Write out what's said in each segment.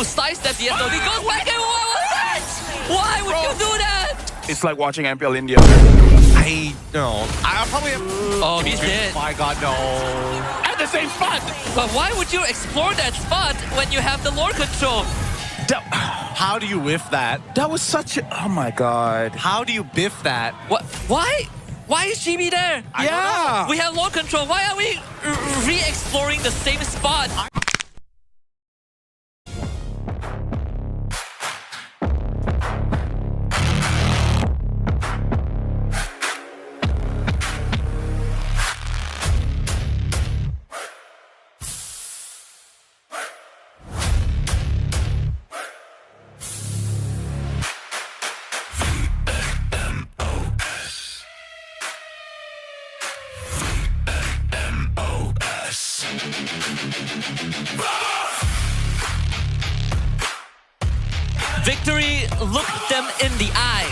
Ooh, sidestep the SOD, goes back and what was that? Why would you do that? It's like watching MPL India. I know. I'll probably have... Oh, he's dead. My God, no. At the same spot! But why would you explore that spot when you have the lore control? How do you whiff that? That was such a... Oh my God. How do you biff that? What? Why? Why is Chibi there? Yeah! We have lore control. Why are we re-exploring the same spot? Victory looked them in the eye,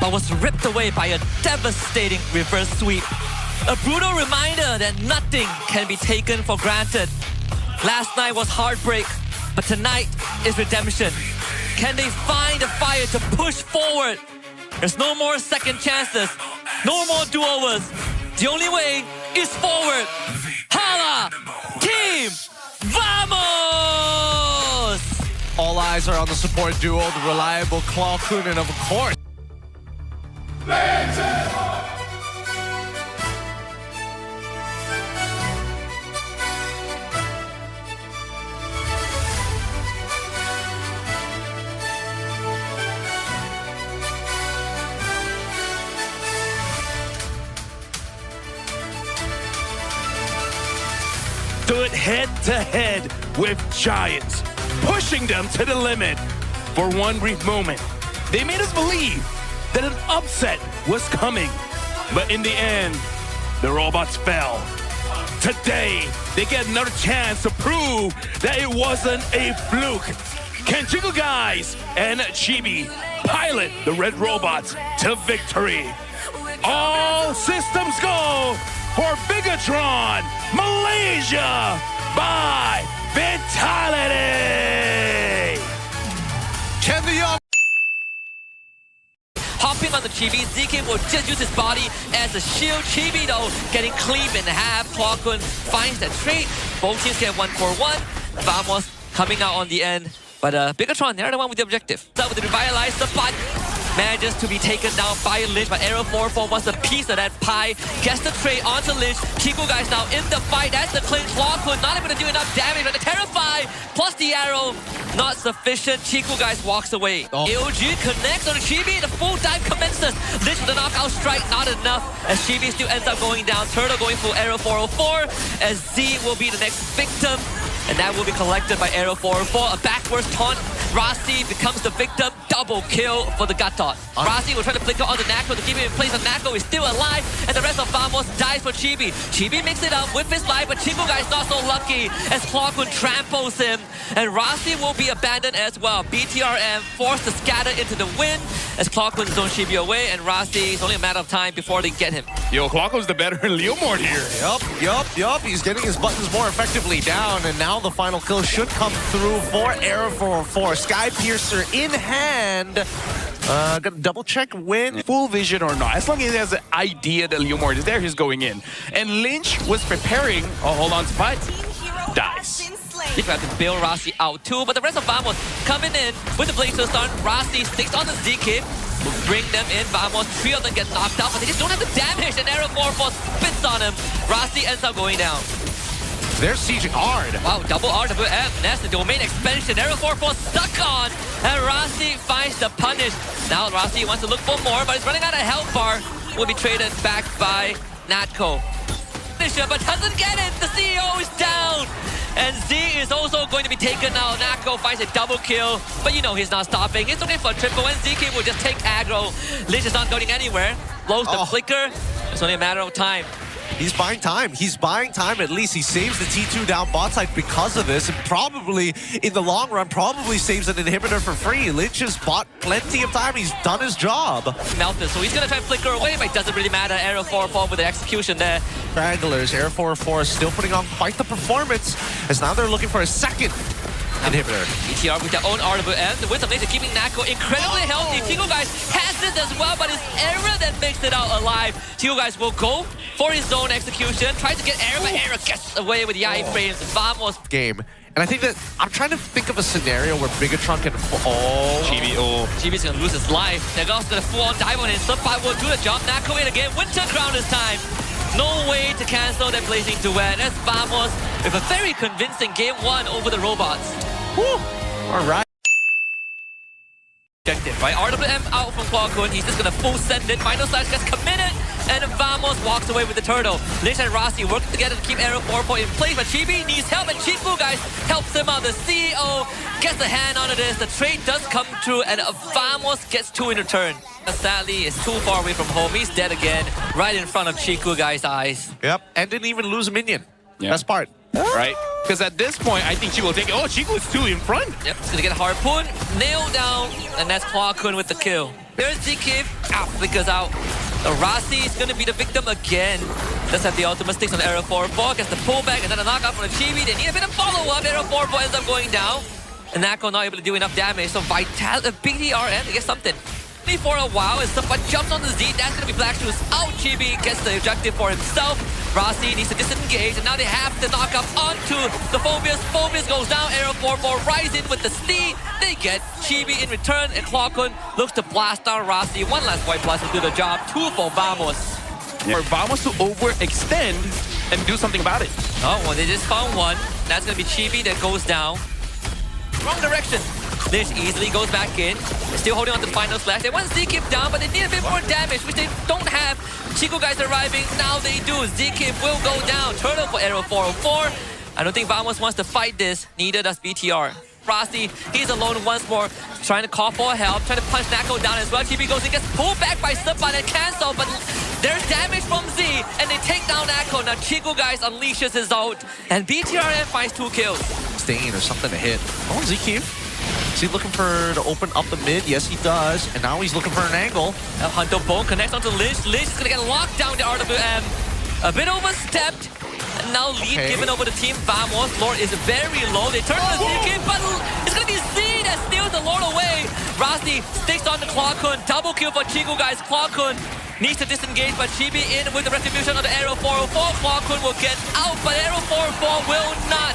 but was ripped away by a devastating reverse sweep. A brutal reminder that nothing can be taken for granted. Last night was heartbreak, but tonight is redemption. Can they find the fire to push forward? There's no more second chances, no more do-overs. The only way is forward. Hala! Team! Vamos! All eyes are on the support duo, the reliable Claw Kun, and of course... Stood head-to-head with giants, pushing them to the limit. For one brief moment, they made us believe that an upset was coming. But in the end, the robots fell. Today, they get another chance to prove that it wasn't a fluke. Can Chico Guys and Chibi pilot the Red Robots to victory? All systems go for Bigatron Malaysia by Vitality! Can the young... Hopping on the Chibi, ZK will just use his body as a shield. Chibi, though, getting cleaved in half. Claw Kun finds that trade. Both teams get 1-4-1. Vamos coming out on the end. But Bigatron, they're the one with the objective. So with the revitalize the bot, manages to be taken down by Lynch, but Arrow 4-4 wants a piece of that pie. Gets the trade onto Lynch. Chico Guys now in the fight. That's the clinch. Claw Kun not able to do enough damage, but the Terrify plus the arrow not sufficient. Chico Guys walks away. AOG connects on the Chibi. The full dive commences. Lynch with the knockout strike, not enough. As Chibi still ends up going down. Turtle going for Arrow 404. As Z will be the next victim. And that will be collected by Arrow 404. A backwards taunt. Rossi becomes the victim. Double kill for the gut dot. Rossi will try to flicker on the Nako to keep him in place. And Nako is still alive. And the rest of Vamos dies for Chibi. Chibi makes it up with his life, but Chico Guys not so lucky as Claw Kun tramples him. And Rossi will be abandoned as well. BTRM forced to scatter into the wind as Claw Kun zones Chibi away. And Rossi, it's only a matter of time before they get him. Yo, Claw Kun's the better Leomord here. Yup. He's getting his buttons more effectively down, and now the final kill should come through for Arrow 404. Sky Piercer in hand. Gonna double check when. Full vision or not, as long as he has an idea that Leomord is there, he's going in. And Lynch was preparing. Oh, hold on, Spot. Dies. They have to bail Rossi out too, but the rest of Vamos coming in with the Blazer Stun. Rossi sticks on the Z-Kid. Will bring them in. Vamos, 3 of them get knocked out, but they just don't have the damage, and Arrow 4-4 spits on him. Rossi ends up going down. They're sieging hard. Wow, double RWM. That's the domain expansion. Arrow 4-4 stuck on, and Rossi finds the punish. Now Rossi wants to look for more, but he's running out of health bar. Will be traded back by Natco. But doesn't get it. The CEO is down. And Z is also going to be taken now. Natco finds a double kill, but you know he's not stopping. He's looking for a triple, and ZK will just take aggro. Lynch is not going anywhere. Blows the flicker. It's only a matter of time. He's buying time. He's buying time at least. He saves the T2 down bot side because of this, and probably, in the long run, probably saves an inhibitor for free. Lynch has bought plenty of time. He's done his job. Melted, so he's going to try and flicker away, but it doesn't really matter. Arrow 4-4 with the execution there. Triangulars, Air 4-4 still putting on quite the performance, as now they're looking for a second inhibitor. BTR with their own RWM. The Wisdom Laser keeping Nako incredibly healthy. Chico guys has this as well, but it's Era that makes it out alive. Chico guys will go for his zone execution. Tries to get Era, but Era gets away with the iframes. Vamos. Game. And I think that I'm trying to think of a scenario where Bigatron can... Chibi, Chibi's gonna lose his life. Nagal's gonna full-on dive on him. Subpot will do the job. Nako in again. Winter Crown this time. No way to cancel that blazing duet. That's Vamos with a very convincing game 1 over the robots. Woo! All right. Right, RWM out from Qualcomm. He's just gonna full send it. Final Slash gets committed, and Vamos walks away with the turtle. Lich and Rossi work together to keep Arrow 4 in place, but Chibi needs help, and Chifu guys helps him out. The CEO gets a hand onto this. The trade does come through, and Vamos gets 2 in return. Sadly, it's too far away from home. He's dead again, right in front of Chiku guy's eyes. Yep, and didn't even lose a minion. Yeah. Best part. Right? Because at this point, I think Chico will take it. Oh, Chico is 2 in front. Yep, he's gonna get a Harpoon, nailed down, and that's Qualcomm with the kill. There's ZK, flickers out. Rossi is gonna be the victim again. Does have the ultimate sticks on Arrow 4-4, gets the pullback, and then a knockout from the Chibi. They need a bit of follow-up. Arrow 4-4 ends up going down. And Nako not able to do enough damage, so BDRM to get something. For a while, as someone jumps on the Z, that's gonna be Black Shoes out. Chibi gets the objective for himself. Rossi needs to disengage, and now they have to knock up onto the Phobius. Phobius goes down, Arrow 4-4 rise in with the Steed. They get Chibi in return, and Qualcomm looks to blast down Rossi. One last white plus to do the job. 2 for Vamos. For Vamos to overextend and do something about it. Oh, well, they just found one. That's gonna be Chibi that goes down. Wrong direction. Lich easily goes back in. They're still holding on to the Final Slash. They want Z-Kip down, but they need a bit more damage, which they don't have. Chico guys arriving. Now they do. Z-Kip will go down. Turtle for Arrow 404. I don't think Vamos wants to fight this. Neither does BTR. Rossi, he's alone once more, trying to call for help, trying to punch Nako down as well. Chibi goes and gets pulled back by Subban and cancel, but there's damage from Z, and they take down Nako. Now Chico guys unleashes his ult, and BTRM finds 2 kills. Stain or something to hit. Oh, ZK. Is he looking for to open up the mid? Yes, he does. And now he's looking for an angle. Hunter Bone connects onto Lich. Lich is going to get locked down the RWM. A bit overstepped. And now lead given over to Team Vamos. Lord is very low. They turn to the ZK, but it's going to be Z that steals the Lord away. Rossi sticks on the Qualcomm. Double kill for Chico guys. Qualcomm needs to disengage, but Chibi in with the retribution of the Arrow 404. Qualcomm will get out, but Arrow 404 will not.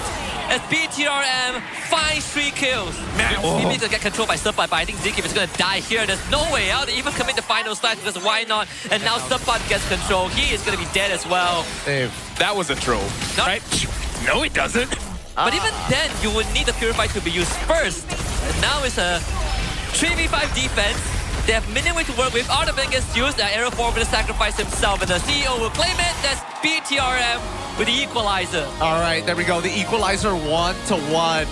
As BTRM finds 3 kills. He needs to get controlled by Subbat, but I think Zikip is going to die here. There's no way out to even commit the Final Slash, because why not? And now Subbat gets control. He is going to be dead as well. Dave, that was a throw, right? No, it doesn't. But even then, you would need the Purify to be used first. And now it's a 3v5 defense. They have minion way to work with. RWM gets used. Arrow 4 will sacrifice himself, and the CEO will claim it. That's BTRM with the equalizer. All right, there we go. The equalizer 1-1.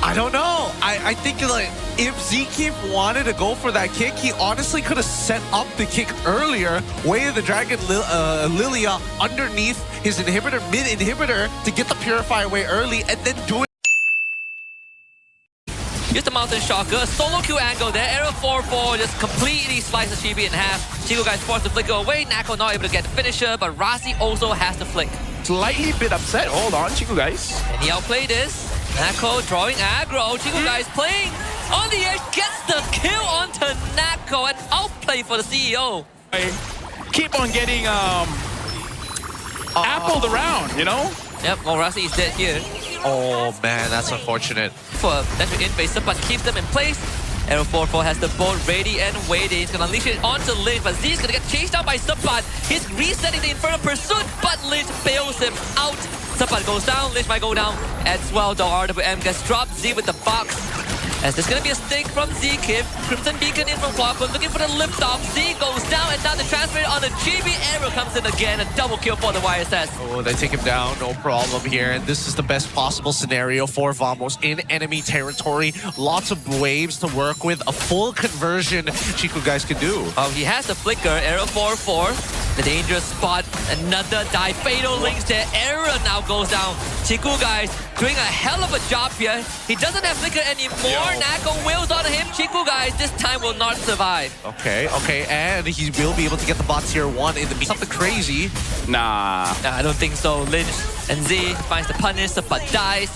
I don't know. I think like if ZK wanted to go for that kick, he honestly could have set up the kick earlier. Way of the Dragon Lilia underneath his inhibitor, mid-inhibitor, to get the Purify away early and then do it. Use the Mountain Shocker, solo Q angle there. Arrow 4-4 just completely slices Chibi in half. Chico guys forced to flicker away. Nako not able to get the finisher, but Rossi also has the flick. Slightly bit upset. Hold on, Chico guys. And he outplayed this. Nako drawing aggro. Chico guys playing on the edge, gets the kill onto Nako, and outplay for the CEO. Keep on getting appled around, you know? Yep, well, Rossi is dead here. Oh man, that's unfortunate. For natural in-phase, but keeps them in place. Arrow 4-4 has the boat ready and waiting. He's gonna unleash it onto Lich, but Z's gonna get chased out by Subbat. He's resetting the Infernal Pursuit, but Lich bails him out. Subbat goes down, Lich might go down as well. The RWM gets dropped. Z with the box. As there's gonna be a stick from Z-Kip. Crimson Beacon in from Qualcomm, looking for the lift-off. Z goes down, and now the transfer on the Chibi. Arrow comes in again, a double kill for the YSS. Oh, they take him down, no problem here. And this is the best possible scenario for Vamos in enemy territory. Lots of waves to work with. A full conversion Chico guys can do. Oh, he has the flicker. Arrow 4-4. The dangerous spot. Another die. Fatal links there. Arrow now goes down. Chiku guys doing a hell of a job here. He doesn't have flicker anymore. Nako wheels on him. Chiku guys this time will not survive. Okay, and he will be able to get the bot tier 1 in the something crazy. Nah, I don't think so. Lynch and Z finds the punish, but dies.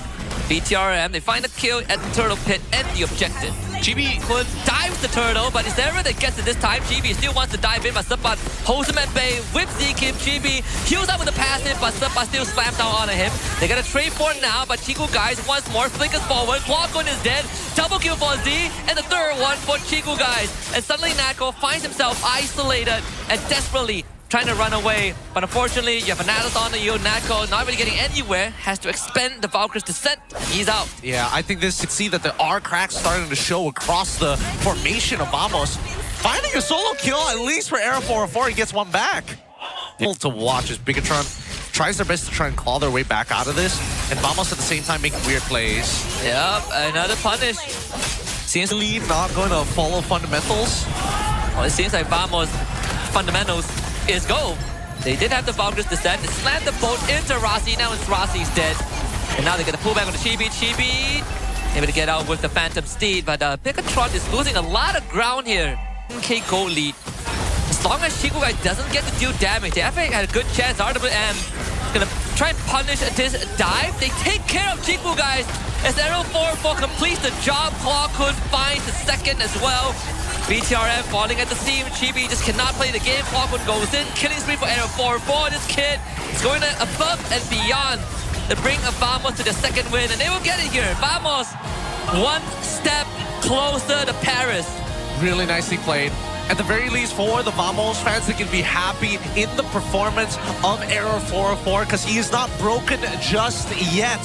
BTRM, they find a kill at the turtle pit and the objective. Chibi Dives the turtle, but is there that gets it this time? Chibi still wants to dive in, but Subbat holds him at bay with Zkip. Chibi heals up with the passive, but Subbat still slams down onto him. They got a trade for it now, but Chiku guys once more flickers forward. Clockun is dead. Double kill for Z, and the third one for Chiku guys. And suddenly Nako finds himself isolated and desperately trying to run away, but unfortunately, you have an Atlas on you. Nako not really getting anywhere, has to expend the Valkyrie's descent. He's out. Yeah, I think this could see that there are cracks starting to show across the formation of Vamos. Finding a solo kill, at least for Era 404, he gets one back. To watch as Bigatron tries their best to try and claw their way back out of this, and Vamos at the same time making weird plays. Yep, another punish. Seems Lead not going to follow fundamentals. well, it seems like Vamos fundamentals is go. They did have the Valkyrie's descent. They slammed the boat into Rossi. Now it's Rossi's dead. And now they get the pullback on the Chibi. Chibi able to get out with the Phantom Steed, but Bigatron is losing a lot of ground here. 10k gold lead. As long as Chiku guy doesn't get to deal damage, they actually had a good chance. RWM is gonna try and punish this dive. They take care of Chiku guys as Arrow 4-4 completes the job. Clockun finds the second as well. BTRM falling at the seam. Chibi just cannot play the game. Clockun goes in. Killing spree for Arrow 4-4. This kid is going above and beyond to bring Vamos to the second win, and they will get it here. Vamos one step closer to Paris. Really nicely played. At the very least, for the Vamos fans, they can be happy in the performance of Error 404 because he is not broken just yet.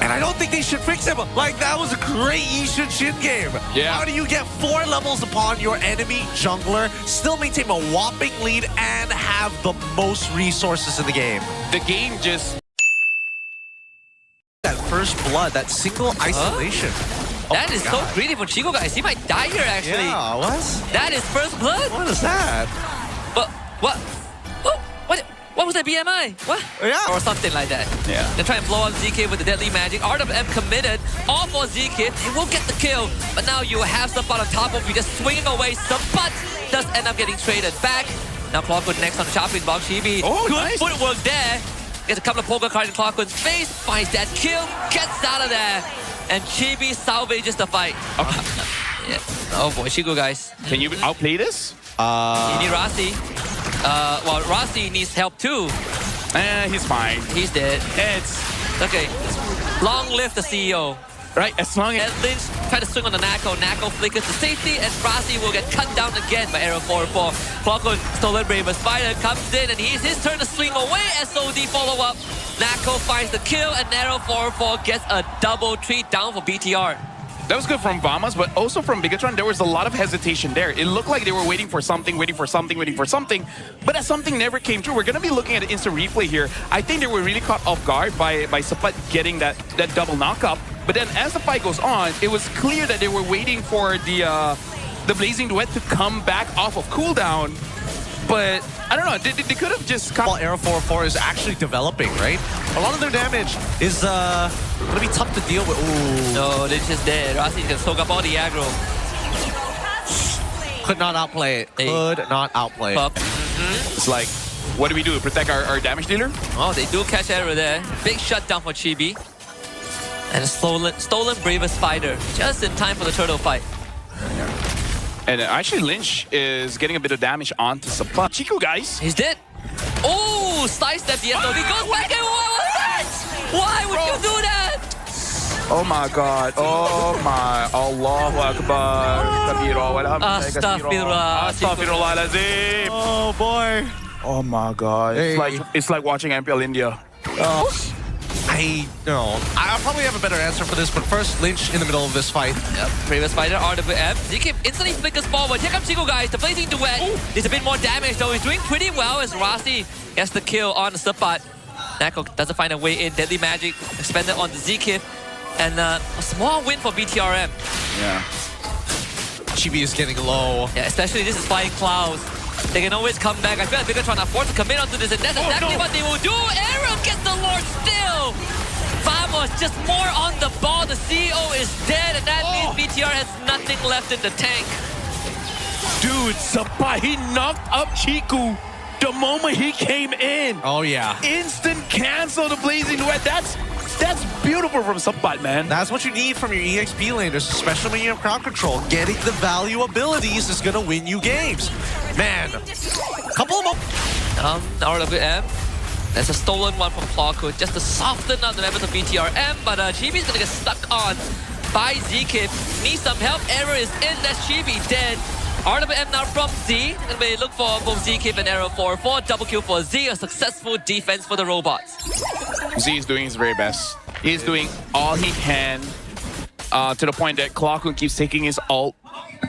And I don't think they should fix him. Like, that was a great Yishin Shin game. Yeah. How do you get 4 levels upon your enemy jungler, still maintain a whopping lead, and have the most resources in the game? the game just... That first blood, that single isolation. That is so greedy for Chico guys. He might die here actually. Yeah, what? That is first blood. What is that? But what? What was that BMI? What? Yeah. Or something like that. Yeah. They try and blow on ZK with the deadly magic. RWM committed. All for ZK. He will get the kill. But now you have Sampat on top of you, just swinging away. Sampat does end up getting traded back. Now Clockwood next on the chopping block. Chibi. Oh, good nice. footwork there. Gets a couple of poker cards in Clockwood's face. Finds that kill. Gets out of there. And Chibi salvages the fight. Okay. Yeah. Oh boy, Chico guys. Can you outplay this? You need Rossi. Well, Rossi needs help too. He's fine. He's dead. It's... Okay. Long live the CEO. Right, as long as... And Lynch try to swing on the Nako. Nako flickers to safety, and Rossi will get cut down again by Arrow 4-4. Clockwood, Stolen Braver Spider comes in, and he's his turn to swing away. SOD follow-up. Nako finds the kill, and Arrow 4-4 gets a double treat down for BTR. That was good from Vamos, but also from Bigatron, there was a lot of hesitation there. It looked like they were waiting for something, but that something never came true. We're going to be looking at an instant replay here. I think they were really caught off guard by Sapat getting that double knockup. But then as the fight goes on, it was clear that they were waiting for the Blazing Duet to come back off of cooldown. But I don't know, they could have just come... While Arrow 404 is actually developing, right? A lot of their damage is going to be tough to deal with. Ooh. No, they're just dead. Rossi's going to soak up all the aggro. Could not outplay it. Hey. Could not outplay it. It's like, what do we do? Protect our damage dealer? Oh, they do catch error there. Big shutdown for Chibi. And a stolen Braver Spider. Just in time for the turtle fight. And actually, Lynch is getting a bit of damage onto Sapat. Chiku, guys. He's dead. Oh, sidestep the SOD. Goes back and what was that? Why would you do that? Oh my God. Oh my. Allahu Akbar. Astaghfirullah. Astaghfirullahalazim. Oh, boy. Oh my God. Hey. It's like watching MPL India. I know. I'll probably have a better answer for this, but first, Lynch in the middle of this fight. Yep. Braver Spider, RWM. Zkip instantly flickers forward. Here comes Chico, guys. The Blazing Duet. There's a bit more damage, though. He's doing pretty well as Rossi gets the kill on the Sapat. Nako doesn't find a way in. Deadly Magic expended on the Zkip. And a small win for BTRM. Yeah. Chibi is getting low. Yeah, especially this is Flying Clouds. They can always come back. I feel like Bigatron are forced to commit onto this, and that's exactly what they will do. Arrow gets the Lord still. Vamos just more on the ball. The CEO is dead, and that means BTR has nothing left in the tank. Dude, Sapat, he knocked up Chiku the moment he came in. Oh, yeah. Instant cancel the Blazing Duet. That's That's beautiful from Subbat, man. That's what you need from your EXP laners, especially when you have crowd control. Getting the value abilities is going to win you games. Man, couple of them. RWM. There's a stolen one from Clockwood just to soften up the members of BTRM, but Chibi's gonna get stuck on by ZKip. Needs some help. Error is in. That's Chibi dead. RWM now from Z. And we look for both ZKip and Arrow 4-4. Double kill for Z. A successful defense for the robots. Z is doing his very best. He's doing all he can to the point that Clockwood keeps taking his ult.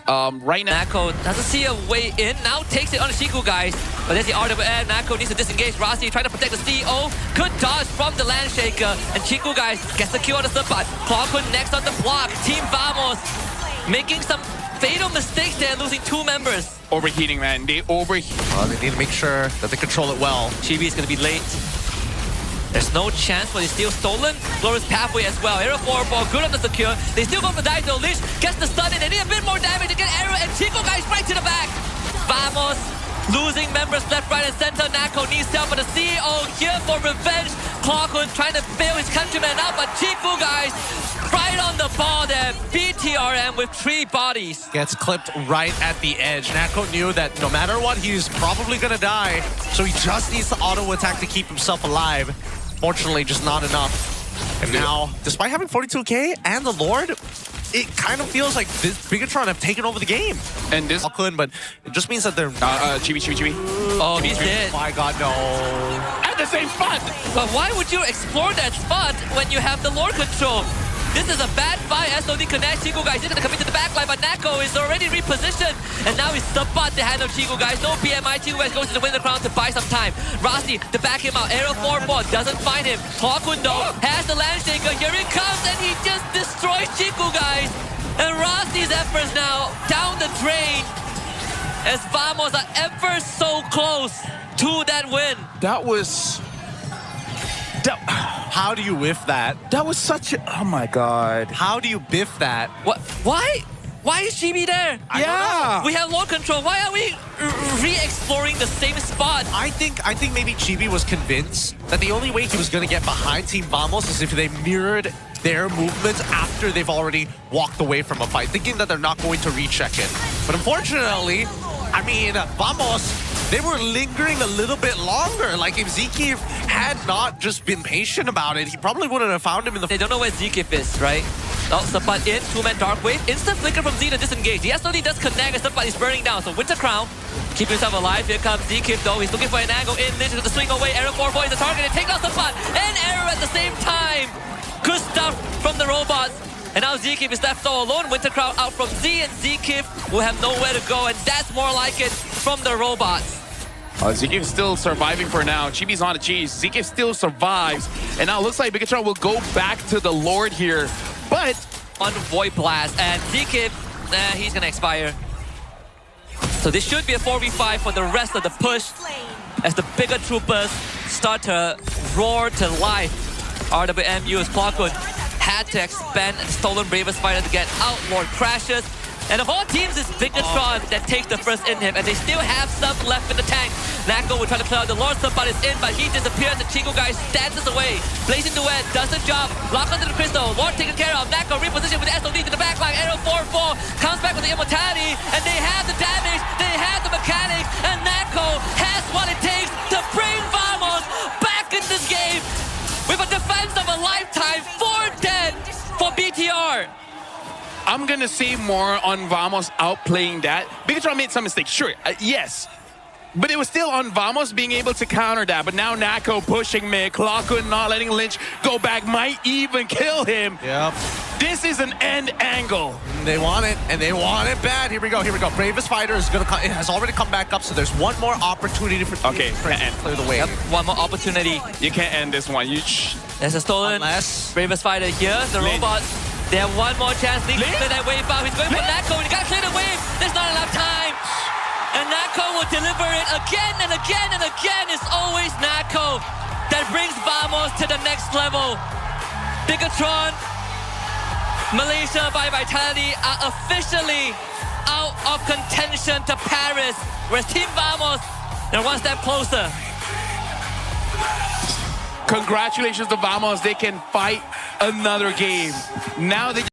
Right now, Nako doesn't see a way in. Now takes it on the Shiku guys. But there's the RWM. Nako needs to disengage. Rasi trying to protect the CEO. Good dodge from the Landshaker. And Chiku guys gets the kill on the Subbat. Clockwood next on the block. Team Vamos making some fatal mistakes there, losing 2 members. overheating, man. They overheat. They need to make sure that they control it well. Chibi is going to be late. There's no chance for the steal stolen. Glorious pathway as well. Arrow 4-4, good on the secure. They still go for the dive though. Lich gets the stun in. They need a bit more damage to get Arrow and Chico guys right to the back. Vamos losing members left, right, and center. Nako needs help for the CEO here for revenge. Clockwood trying to bail his countryman out, but Chifu guys right on the ball there. BTRM with 3 bodies. Gets clipped right at the edge. Nako knew that no matter what, he's probably gonna die. So he just needs to auto attack to keep himself alive. Fortunately, just not enough. And now, despite having 42k and the Lord, it kind of feels like this Bigatron have taken over the game. And this... But it just means that they're... Chibi. Oh, he's dead. Oh my god, no. At the same spot! But why would you explore that spot when you have the Lord control? This is a bad fight. SOD connects. Chico guys is going to come into the backline, but Nako is already repositioned. And now he's Subbat the hand of Chico guys. No BMI. Chico guys goes to the winner crown to buy some time. Rossi to back him out. Arrow 4-4 doesn't find him. Clockwood though has the Landshaker. Here it comes, and he just destroys Chico guys. And Rossi's efforts now down the drain as Vamos are ever so close to that win. That was... How do you whiff that? That was such a... Oh my god. How do you biff that? What? Why? Why is Chibi there? Yeah. We have Lord control. Why are we re-exploring the same spot? I think maybe Chibi was convinced that the only way he was going to get behind Team Vamos is if they mirrored their movements after they've already walked away from a fight, thinking that they're not going to recheck it. But unfortunately, I mean, Vamos, they were lingering a little bit longer. Like, if ZK had not just been patient about it, he probably wouldn't have found him in the... They don't know where ZK is, right? Oh, Subbat in, 2-man Dark Wave. Instant flicker from Z to disengage. The SOD does connect, and Subbat is burning down. So Winter Crown, keep himself alive. Here comes ZK though. He's looking for an angle in. Ninja to swing away. Arrow 4-4 is the target. They take out Subbat and Arrow at the same time. Good stuff from the robots. And now ZK is left all alone. Winter Crown out from Z, and ZK will have nowhere to go. And that's more like it from the robots. Zeke is still surviving for now. Chibi's on the cheese. Zeke still survives. And now it looks like Bigatron will go back to the Lord here. But on Void Blast, and Zeke, he's gonna expire. So this should be a 4v5 for the rest of the push as the bigger troopers start to roar to life. RWM used Clockwood had to expand and stolen Bravest Fighter to get out. Lord crashes. And of all teams, it's Bigatron that takes the first inhib, and they still have some left in the tank. Nako will try to clear out the Lord Subbat is in, but he disappears. The Chico guy dances away. Blazing Duet does the job. Lock onto the crystal. Lord taken care of. Nako repositioned with the SOD to the back line. Arrow 4-4 comes back with the immortality, and they have the damage. They have the mechanics, and Nako has what it takes to bring Vamos back in this game with a defense of a lifetime. 4 dead for BTR. I'm gonna say more on Vamos outplaying that. Bigatron made some mistakes, sure, yes. But it was still on Vamos being able to counter that. But now Nako pushing mid, Clockwood not letting Lynch go back, might even kill him. Yep. This is an end angle. They want it, and they want it bad. Here we go. Bravest Fighter is gonna come. It has already come back up, so there's one more opportunity for okay, to clear the way. Yep, one more opportunity. You can't end this one. There's a stolen Bravest Fighter here. The robots, they have one more chance. Lead to that wave out. He's going for Nako. He got clear the wave. There's not enough time. And Nako will deliver it again and again and again. It's always Nako that brings Vamos to the next level. Bigatron, Malaysia by Vitality are officially out of contention to Paris, whereas Team Vamos, they're one step closer. Congratulations to Vamos. They can fight another game. Now they